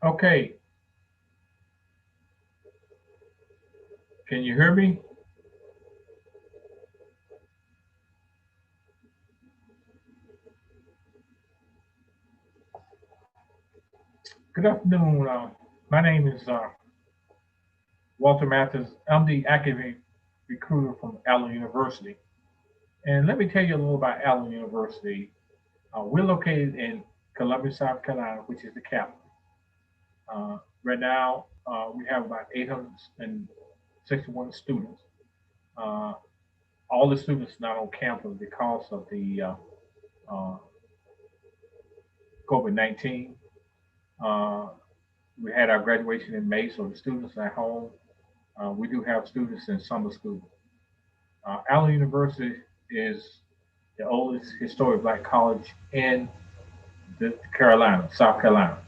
Okay, can you hear me? Good afternoon. My name is Walter Mathis. I'm the academic recruiter from Allen University. And let me tell you a little about Allen University. We're located in Columbia, South Carolina, which is the capital. Right now, we have about 861 students. Uh, all the students not on campus because of the uh, COVID-19. Uh, we had our graduation in May, so the students are at home. We do have students in summer school. Allen University is the oldest historic black college in the Carolina, South Carolina.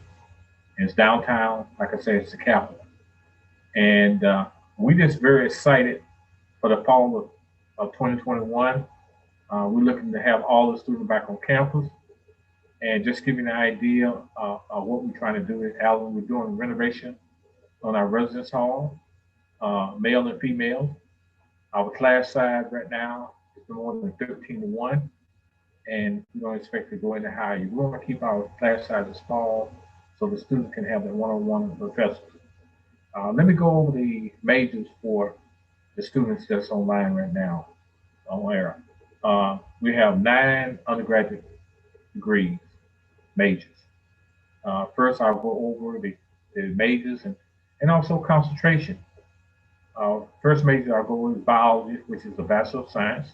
It's downtown. Like I said, it's the capital. And we just very excited for the fall of 2021. We're looking to have all the students back on campus. And just giving an idea of what we're trying to do at Allen, we're doing renovation on our residence hall, male and female. Our class size right now is more than 13 to 1, and we don't expect to go any higher. We want to keep our class sizes small so the students can have that one on one with the professors. Let me go over the majors for the students that's online right now on air. We have 9 undergraduate degrees, majors. First, I'll go over the majors and also concentration. First major I'll go over is biology, which is a Bachelor of Science.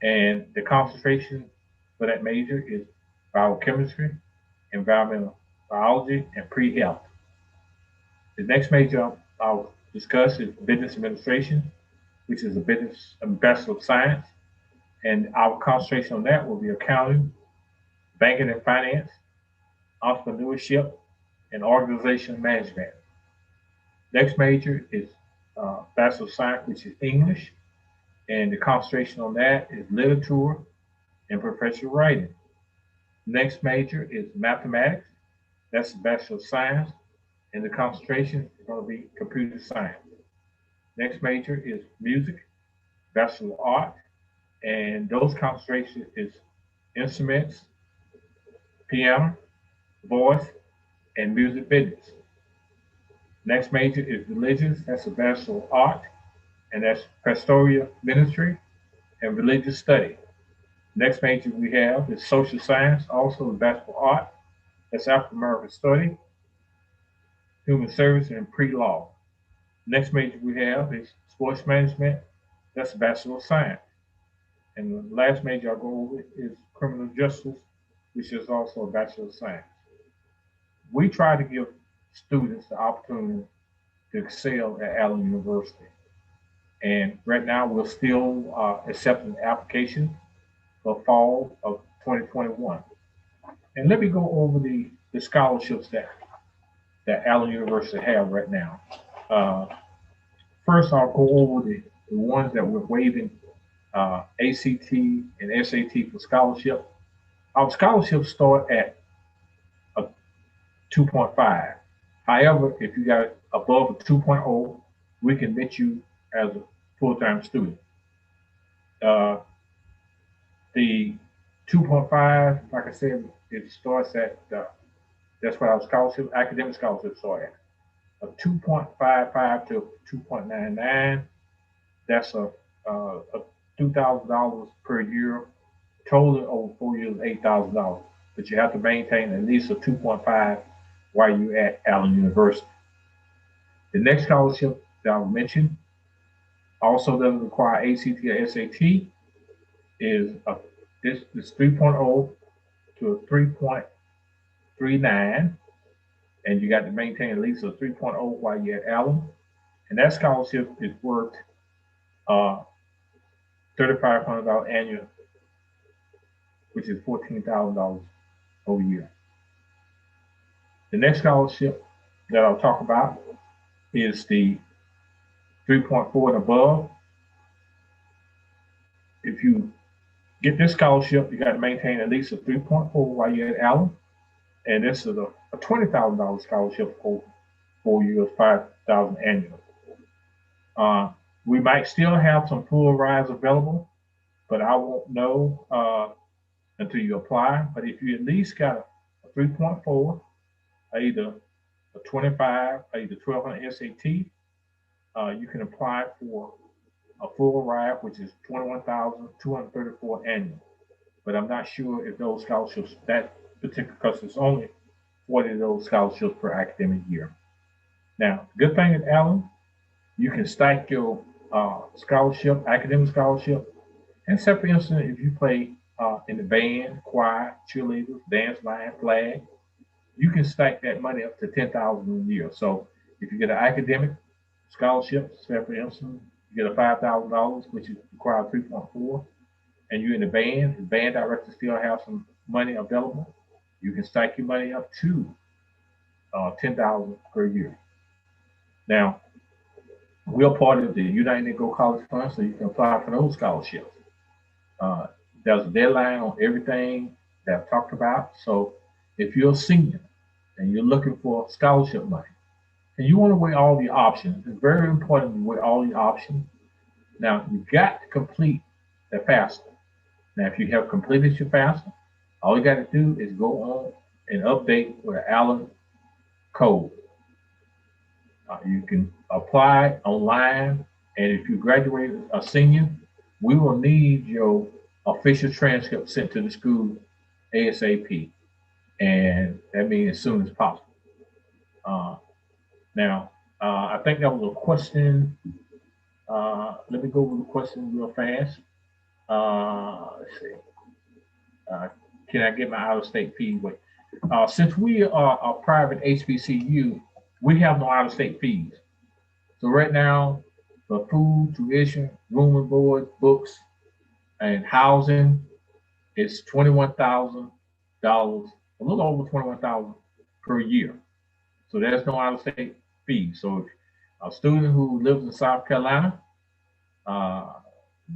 And the concentration for that major is biochemistry, environmental biology, and pre-health. The next major I'll discuss is business administration, which is a business a Bachelor of Science. And our concentration on that will be accounting, banking and finance, entrepreneurship, and organization management. Next major is Bachelor of Science, which is English. And the concentration on that is literature and professional writing. Next major is mathematics. That's the Bachelor of Science. And the concentration is going to be computer science. Next major is music, Bachelor of Art. And those concentrations is instruments, piano, voice, and music business. Next major is religions. That's a Bachelor of Art. And that's pastoral ministry and religious study. Next major we have is social science, also a Bachelor of Art. That's African American study, human service, and pre-law. Next major we have is sports management. That's a Bachelor of Science. And the last major I'll go over is criminal justice, which is also a Bachelor of Science. We try to give students the opportunity to excel at Allen University. And right now we're still accepting applications for fall of 2021. And let me go over the scholarships that Allen University have right now. Uh, First, I'll go over the ones that we're waiving ACT and SAT for scholarship. Our scholarships start at a 2.5. However, if you got above a 2.0, we can admit you as a full-time student. Uh, the 2.5, like I said, it starts at, that's what our scholarship, academic scholarships start at. A 2.55 to 2.99, that's a $2,000 per year. Total over 4 years, $8,000. But you have to maintain at least a 2.5 while you're at Allen University. The next scholarship that I'll mention also doesn't require ACT or SAT is this 3.0 to a 3.39, and you got to maintain at least a 3.0 while you're at Allen. And that scholarship is worth uh, $3,500 annual, which is $14,000 over a year. The next scholarship that I'll talk about is the 3.4 and above. If you get this scholarship, you got to maintain at least a 3.4 while you're at Allen. and this is a $20,000 scholarship for 4 years, 5,000 annually. Uh, we might still have some full rides available, but I won't know until you apply. But if you at least got a 3.4, either a 25, either 1200 SAT, you can apply for a full ride, which is 21,234 annual. But I'm not sure if those scholarships, that particular, because it's only 40 of those scholarships per academic year. Now, the good thing is, Alan, you can stack your scholarship, academic scholarship, and say, for instance, if you play in the band, choir, cheerleaders, dance line, flag, you can stack that money up to 10,000 a year. So if you get an academic scholarship, say for instance, you get a $5,000, which is required 3.4, and you're in the band director still have some money available. You can stack your money up to 10,000 per year. Now, we're part of the United Negro College Fund, so you can apply for those scholarships. Uh, there's a deadline on everything that I've talked about. So if you're a senior and you're looking for scholarship money, and you want to weigh all the options, it's very important to weigh all the options. Now, you've got to complete the FAFSA. Now, if you have completed your FAFSA, all you got to do is go on and update with an Allen code. You can apply online, and if you graduate a senior, we will need your official transcript sent to the school ASAP, and that means as soon as possible. Uh, now, I think that was a question. Let me go over the question real fast. Let's see. Uh, can I get my out-of-state fees? Wait. Since we are a private HBCU, we have no out-of-state fees. So right now, for food, tuition, room and board, books, and housing, it's $21,000, a little over 21,000 per year. So there's no out-of-state fee. So if a student who lives in South Carolina, uh,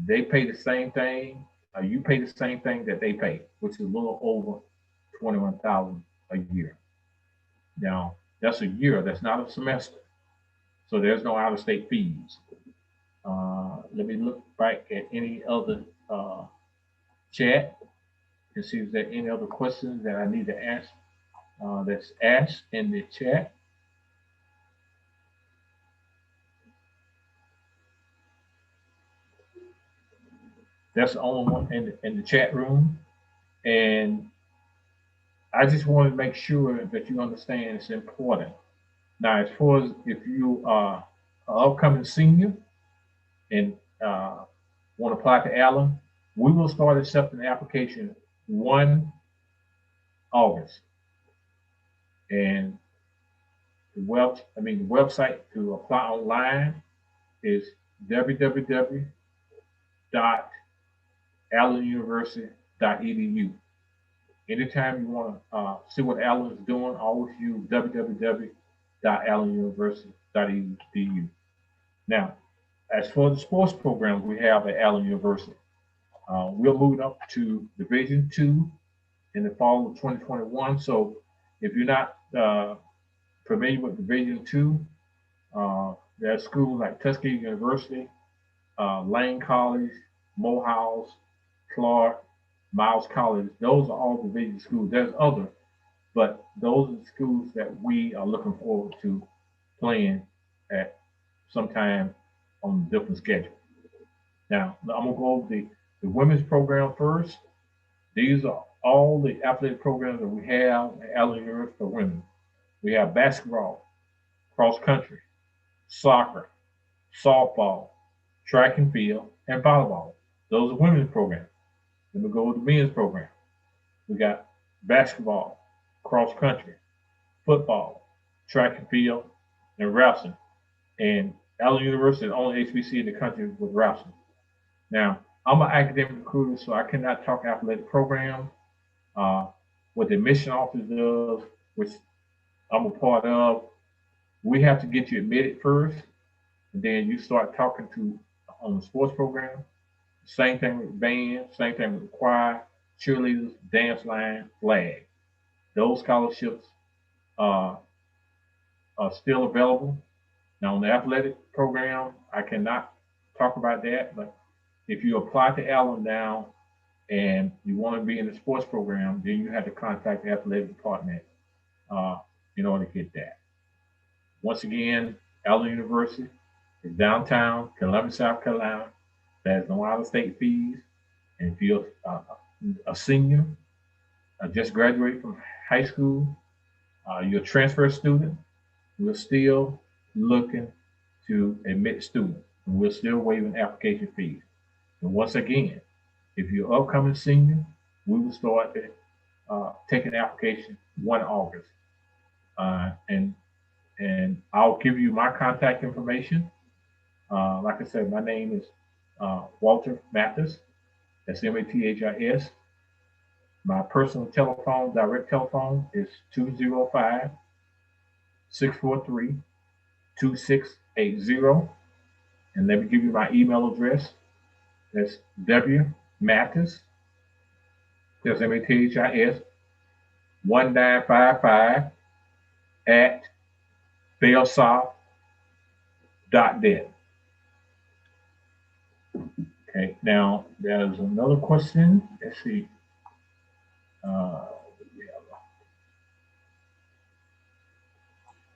they pay the same thing. You pay the same thing that they pay, which is a little over 21,000 a year. Now that's a year. That's not a semester. So there's no out-of-state fees. Let me look back at any other chat and see if there are any other questions that I need to ask. That's asked in the chat. That's the only one in the chat room. And I just wanted to make sure that you understand it's important. Now, as far as if you are an upcoming senior and want to apply to Allen, we will start accepting the application 1 August. And the website to apply online is www.allenuniversity.edu. Anytime you want to see what Allen is doing, always use www.allenuniversity.edu. Now, as for the sports programs we have at Allen University, we're moving up to Division II in the fall of 2021. So if you're not familiar with Division II, there are schools like Tuskegee University, Lane College, Morehouse, Clark, Miles College. Those are all division schools. There's other, but those are the schools that we are looking forward to playing at sometime on a different schedule. Now, I'm gonna go over the women's program first. These are all the athletic programs that we have at Allen University for women. We have basketball, cross country, soccer, softball, track and field, and volleyball. Those are women's programs. Then we go with the men's program. We got basketball, cross country, football, track and field, and wrestling. And Allen University is the only HBC in the country with wrestling. Now, I'm an academic recruiter, so I cannot talk athletic program. What the admission office does, which I'm a part of, we have to get you admitted first, and then you start talking to on the sports program. Same thing with band, same thing with choir, cheerleaders, dance line, flag. those scholarships are still available. Now, on the athletic program, I cannot talk about that, but if you apply to Allen now and you want to be in the sports program, then you have to contact the athletic department uh, in order to get that. Once again, Allen University is downtown Columbia, South Carolina. There's no out-of-state fees. And if you're a senior, just graduated from high school, you're a transfer student, we're still looking to admit students. And we're still waiving application fees. And once again, if you're an upcoming senior, we will start taking application 1 August. And I'll give you my contact information. Like I said, my name is Walter Mathis. That's Mathis. My personal telephone, direct telephone, is 205 643 2680. And let me give you my email address. That's W Mathis. That's Mathis 1955 at belsoft.net. Okay, now there's another question. Let's see.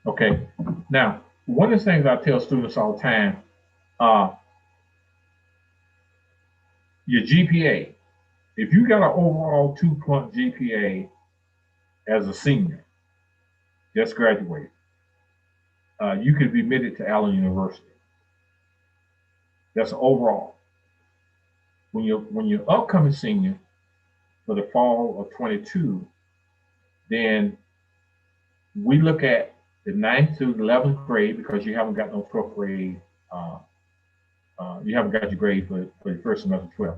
Okay, now one of the things I tell students all the time, your GPA, if you got an overall 2-point GPA as a senior, just graduated, you could be admitted to Allen University. That's overall. When you're upcoming senior for the fall of 22, then we look at the 9th to 11th grade because you haven't got no 12th grade. You haven't got your grade for the first semester 12.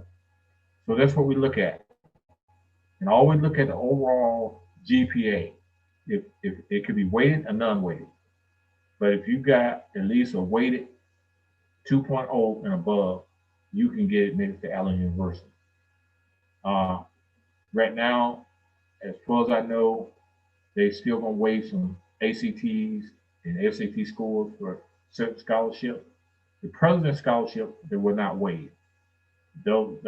So that's what we look at. And always look at the overall GPA. If it could be weighted or non-weighted. But if you got at least a weighted 2.0 and above, you can get admitted to Allen University. Right now, as far as I know, they still gonna waive some ACTs and SAT scores for certain scholarships. The President's Scholarship, they will not waive. Those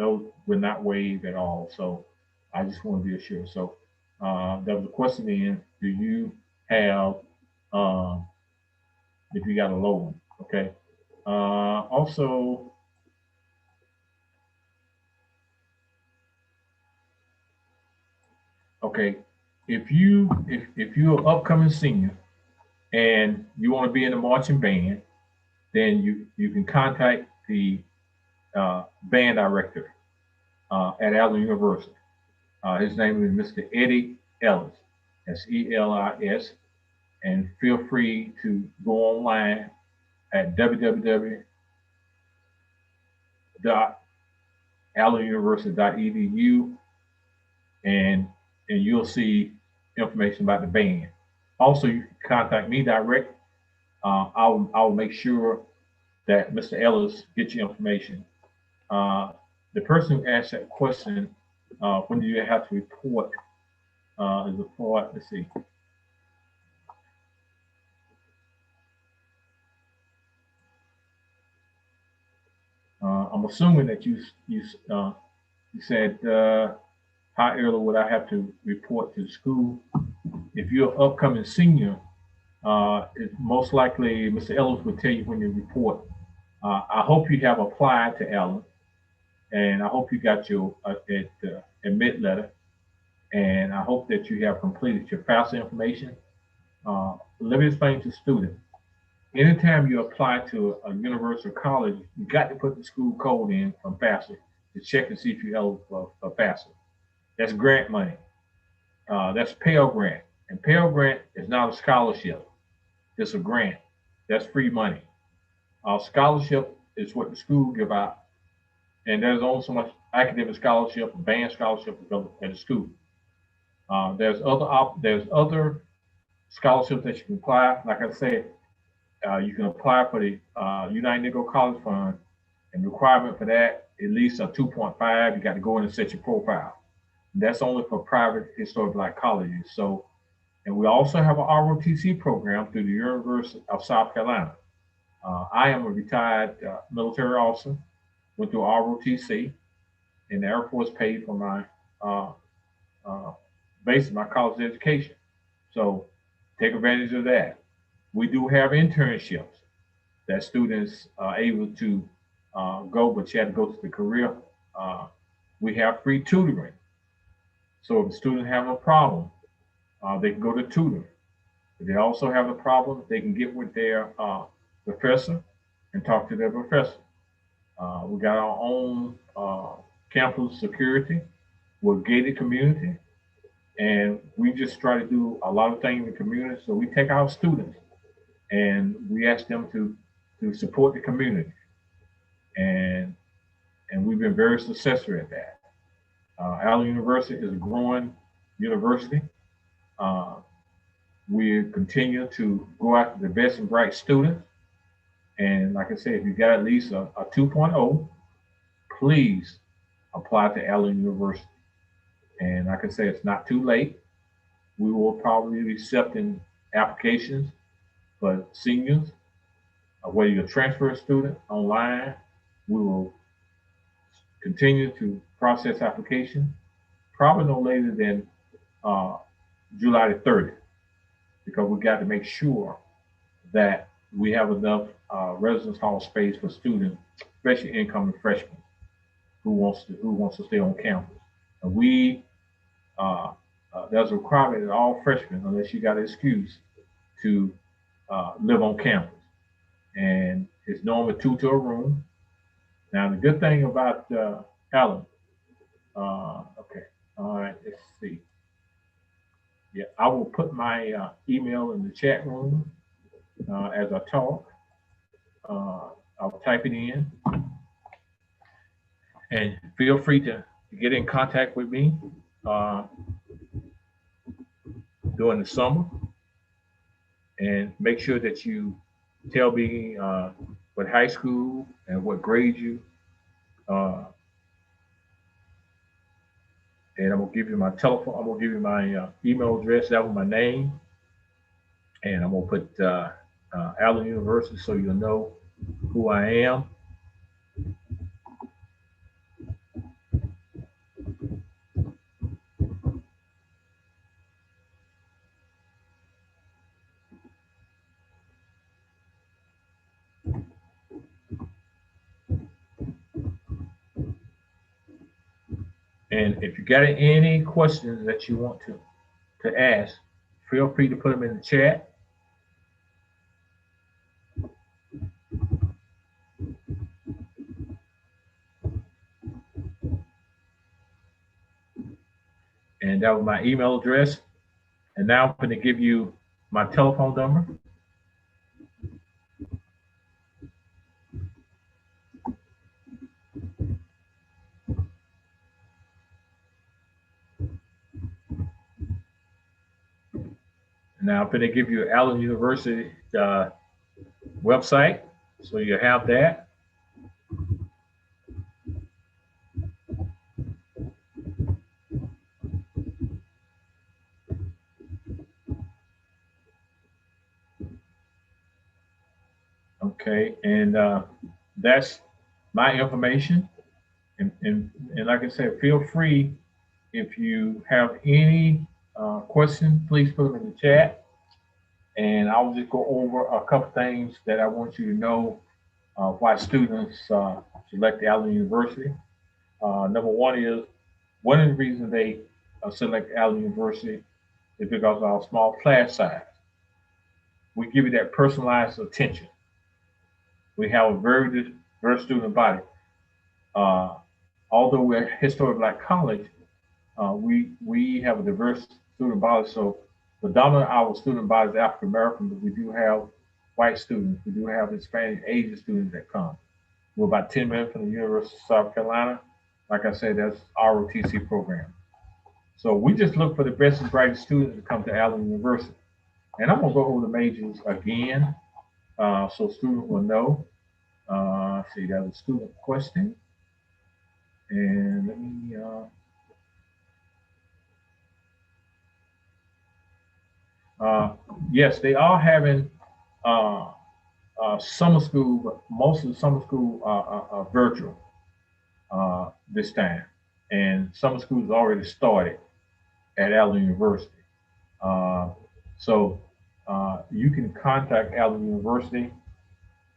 will not waive at all. So I just want to be assured. So that was the question in, do you have, if you got a low one, okay? Also, okay, if you're an upcoming senior and you want to be in the marching band, then you can contact the band director at Allen University. His name is Mr. Eddie Ellis. That's ELIS. And feel free to go online at www.allenuniversity.edu and you'll see information about the band. Also, you can contact me direct. I'll make sure that Mr. Ellis gets you information. The person who asked that question, when do you have to report, is a part, let's see. I'm assuming that you said, how early would I have to report to the school? If you're an upcoming senior, it's most likely Mr. Ellis will tell you when you report. I hope you have applied to Allen, and I hope you got your admit letter, and I hope that you have completed your FAFSA information. Let me explain to students. Anytime you apply to a university or college, you got to put the school code in from FAFSA to check and see if you're eligible for FAFSA. That's grant money. That's Pell Grant. And Pell Grant is not a scholarship. It's a grant. That's free money. Scholarship is what the school give out. And there's only so much academic scholarship, band scholarship at the school. There's other scholarships that you can apply. Like I said, you can apply for the United Negro College Fund, and the requirement for that, at least a 2.5, you got to go in and set your profile. That's only for private historic Black colleges. So, and we also have an ROTC program through the University of South Carolina. I am a retired military officer, went through ROTC, and the Air Force paid for my uh, uh, basically my college education. So take advantage of that. We do have internships that students are able to go, but you have to go to the career. Uh, we have free tutoring. So if a student have a problem, they can go to tutoring. If they also have a problem, they can get with their professor and talk to their professor. We got our own campus security. We're a gated community, and we just try to do a lot of things in the community. So we take our students and we ask them to support the community, and we've been very successful at that. Allen University is a growing university. Uh, we continue to go after the best and bright students. And like I said, if you got at least a 2.0, please apply to Allen University. And like I say, it's not too late. We will probably be accepting applications for seniors, whether you're a transfer student online. We will continue to process applications, probably no later than uh, July the 30th, because we got to make sure that we have enough residence hall space for students, especially incoming freshmen who wants to stay on campus. And we there's a requirement that all freshmen, unless you got an excuse, to live on campus. And it's normally two to a room. Now the good thing about Allen, okay, all right, let's see. Yeah, I will put my email in the chat room as I talk. Uh, I'll type it in, and feel free to get in contact with me uh, during the summer, and make sure that you tell me what high school and what grade you, uh, and I'm gonna give you my telephone. I'm gonna give you my email address. That was my name, and I'm gonna put Allen University so you'll know who I am. And if you got any questions that you want to ask, feel free to put them in the chat. And that was my email address. And now I'm going to give you my telephone number. Now I'm going to give you Allen University website, so you have that. Okay, and that's my information. And like I said, feel free if you have any questions, please put them in the chat. And I'll just go over a couple things that I want you to know why students select Allen University. Number one is one of the reasons they select Allen University is because of our small class size. We give you that personalized attention. We have a very diverse student body. Uh, Although we're a historic Black college, we have a diverse student body. So predominantly our student body is African American, but we do have white students. We do have Hispanic, Asian students that come. We're about 10 minutes from the University of South Carolina. Like I said, that's ROTC program. So we just look for the best and brightest students to come to Allen University. And I'm gonna go over the majors again, so students will know. See, that was a student question. And let me Yes, they are having uh, summer school, but most of the summer school are virtual this time. And summer school has already started at Allen University. Uh, so you can contact Allen University.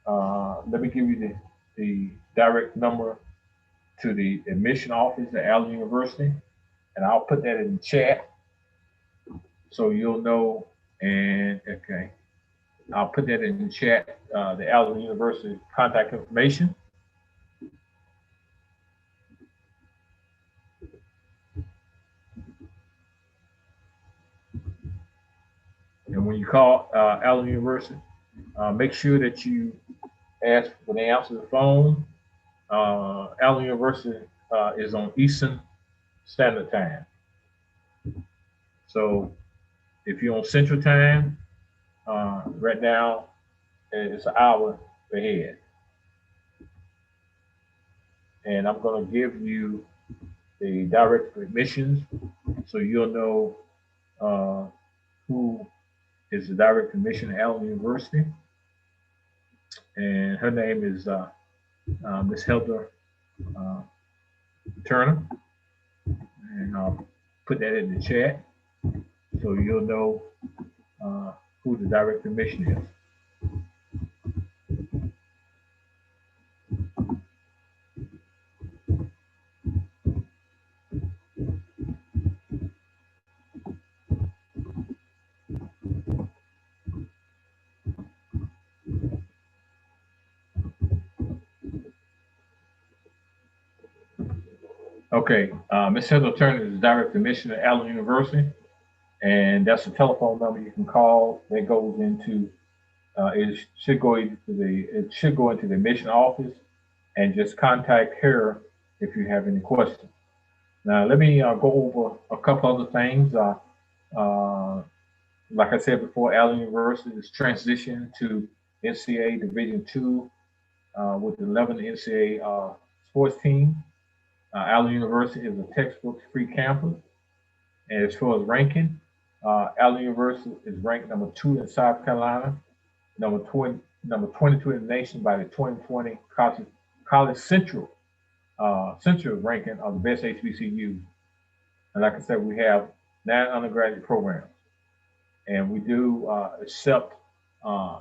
Let me give you the direct number to the admission office at Allen University, and I'll put that in the chat so you'll know. And okay, I'll put that in the chat, the Allen University contact information. And when you call Allen University, make sure that you ask when they answer the phone. Allen University is on Eastern Standard Time. So if you're on Central Time, right now it's an hour ahead. And I'm going to give you the direct admissions so you'll know uh, who is the direct admission at Allen University. And her name is Miss Heather uh, Turner. And I'll put that in the chat so you'll know who the direct admission is. Okay, Ms. Heather Turner is direct admission at Allen University, and that's a telephone number you can call that goes into it should go into the admission office, and just contact her if you have any questions. Now let me go over a couple other things. Uh, like I said before, Allen University is transitioning to NCAA Division II with the 11 NCAA sports team. Allen University is a textbook-free campus. And as far as ranking, Allen University is ranked number 2 in South Carolina, number 22 in the nation by the 2020 College Central ranking of the best HBCUs. And like I said, we have 9 undergraduate programs, and we do accept uh,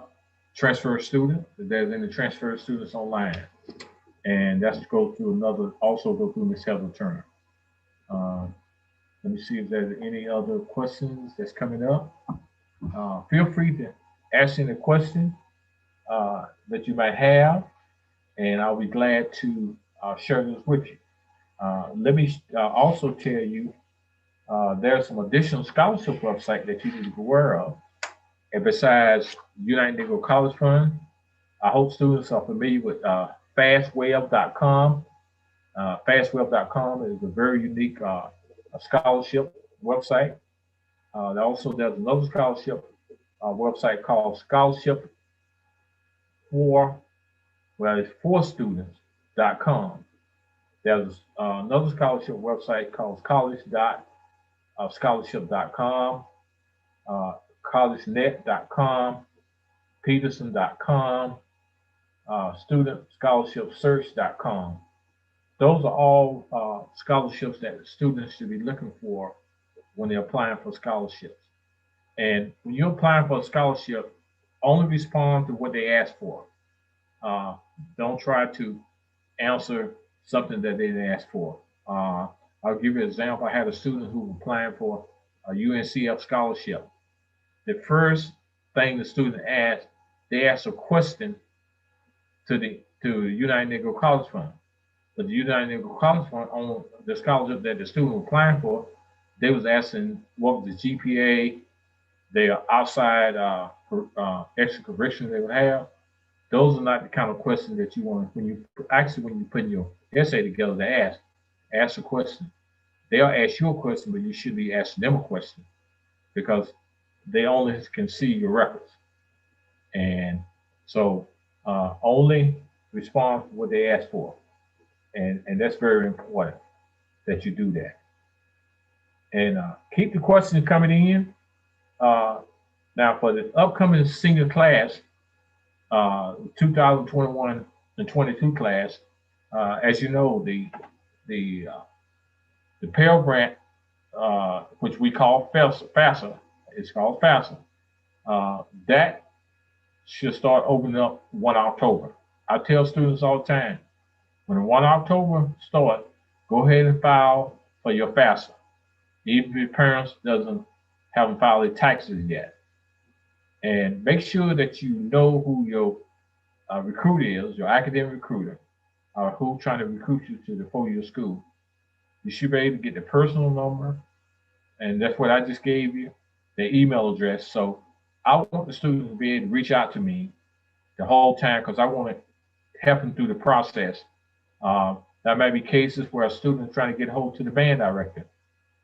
transfer students. If there's any transfer students online, and that's to go through also go through Ms. Heather Turner. Uh, Let me see if there's any other questions that's coming up. Feel free to ask any question that you might have, and I'll be glad to share this with you. Let me also tell you there's some additional scholarship website that you need to be aware of. And besides United Negro College Fund, I hope students are familiar with fastweb.com. Fastweb.com is a very unique scholarship website. Also, there's another scholarship website called Scholarship for, it's for students.com. There's another scholarship website called college.scholarship.com, collegenet.com, peterson.com, studentscholarshipsearch.com. Those are all scholarships that students should be looking for when they're applying for scholarships. And when you're applying for a scholarship, only respond to what they ask for. Don't try to answer something that they didn't ask for. I'll give you an example. I had a student who was applying for a UNCF scholarship. The first thing the student asked, they asked a question to the United Negro College Fund. But the United Negro College Fund, on the scholarship that the student was applying for, they was asking what was the GPA, their outside extracurricular they would have. Those are not the kind of questions that you want when you put your essay together to ask a question. They'll ask you a question, but you should be asking them a question because they only can see your records. And so only respond to what they ask for. And that's very important that you do that. And keep the questions coming in. Now for the upcoming senior class, 2021 and 22 class, as you know, the uh, the Pell Grant, which we call FAFSA, it's called FAFSA. That should start opening up 1 October. I tell students all the time, when 1 October starts, go ahead and file for your FAFSA, even if your parents haven't filed their taxes yet. And make sure that you know who your recruiter is, your academic recruiter, or who trying to recruit you to the 4-year school. You should be able to get the personal number, and that's what I just gave you, the email address. So I want the students to be able to reach out to me the whole time because I want to help them through the process. There may be cases where a student is trying to get hold to the band director.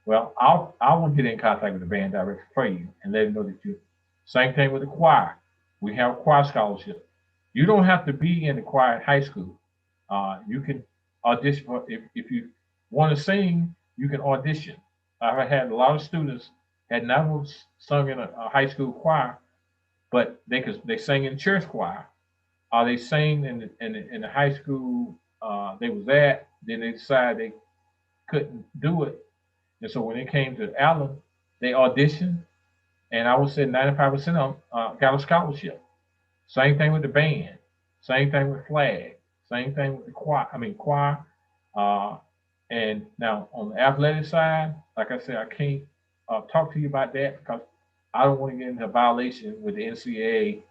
Well, I will get in contact with the band director for you and let them know that you. Same thing with the choir. We have a choir scholarship. You don't have to be in the choir in high school. You can audition for, if you want to sing, you can audition. I've had a lot of students had never sung in a high school choir, but they sang in church choir. They sang in the high school they was at. Then they decided they couldn't do it, and so when it came to Allen, they auditioned, and I would say 95% of them got a scholarship. Same thing with the band. Same thing with flag. Same thing with the choir. Choir. Uh, and now on the athletic side, like I said, I can't talk to you about that because I don't want to get into a violation with the NCAA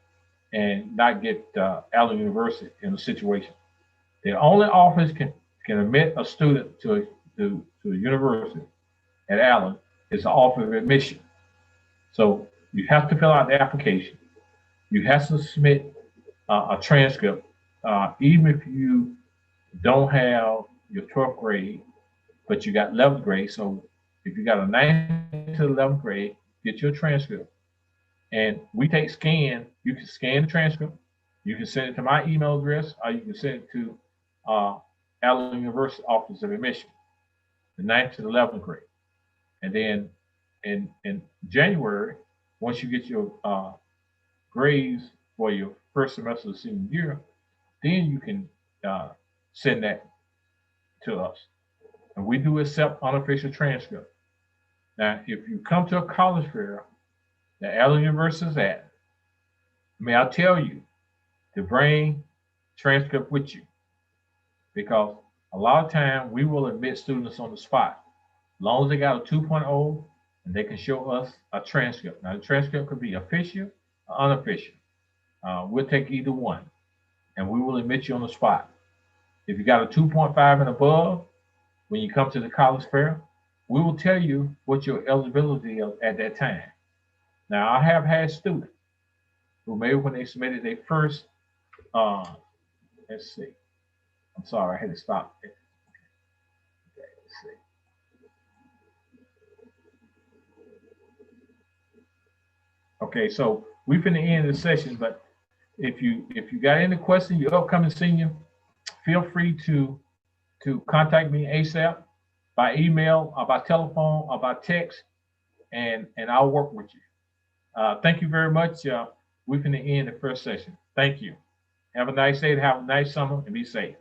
and not get Allen University in a situation. The only office can admit a student to a university at Allen is the Office of Admission. So you have to fill out the application. You have to submit a transcript, even if you don't have your 12th grade, but you got 11th grade. So if you got a 9th to 11th grade, get your transcript. And we take scan. You can scan the transcript. You can send it to my email address, or you can send it to Allen University Office of Admission, the 9th to the 11th grade. And then in January, once you get your grades for your first semester of the senior year, then you can send that to us. And we do accept unofficial transcript. Now, if you come to a college fair that Allen University is at, may I tell you to bring transcript with you, because a lot of time we will admit students on the spot, as long as they got a 2.0 and they can show us a transcript. Now, the transcript could be official or unofficial. We'll take either one, and we will admit you on the spot. If you got a 2.5 and above, when you come to the college fair, we will tell you what your eligibility is at that time. Now, I have had students who maybe when they submitted their first, let's see, I'm sorry, I had to stop. Okay, let's see. Okay, so we've been the end of the session, but if you got any questions, your upcoming senior, feel free to contact me ASAP by email or by telephone or by text, and I'll work with you. Thank you very much. We've been the end of the first session. Thank you. Have a nice day, have a nice summer, and be safe.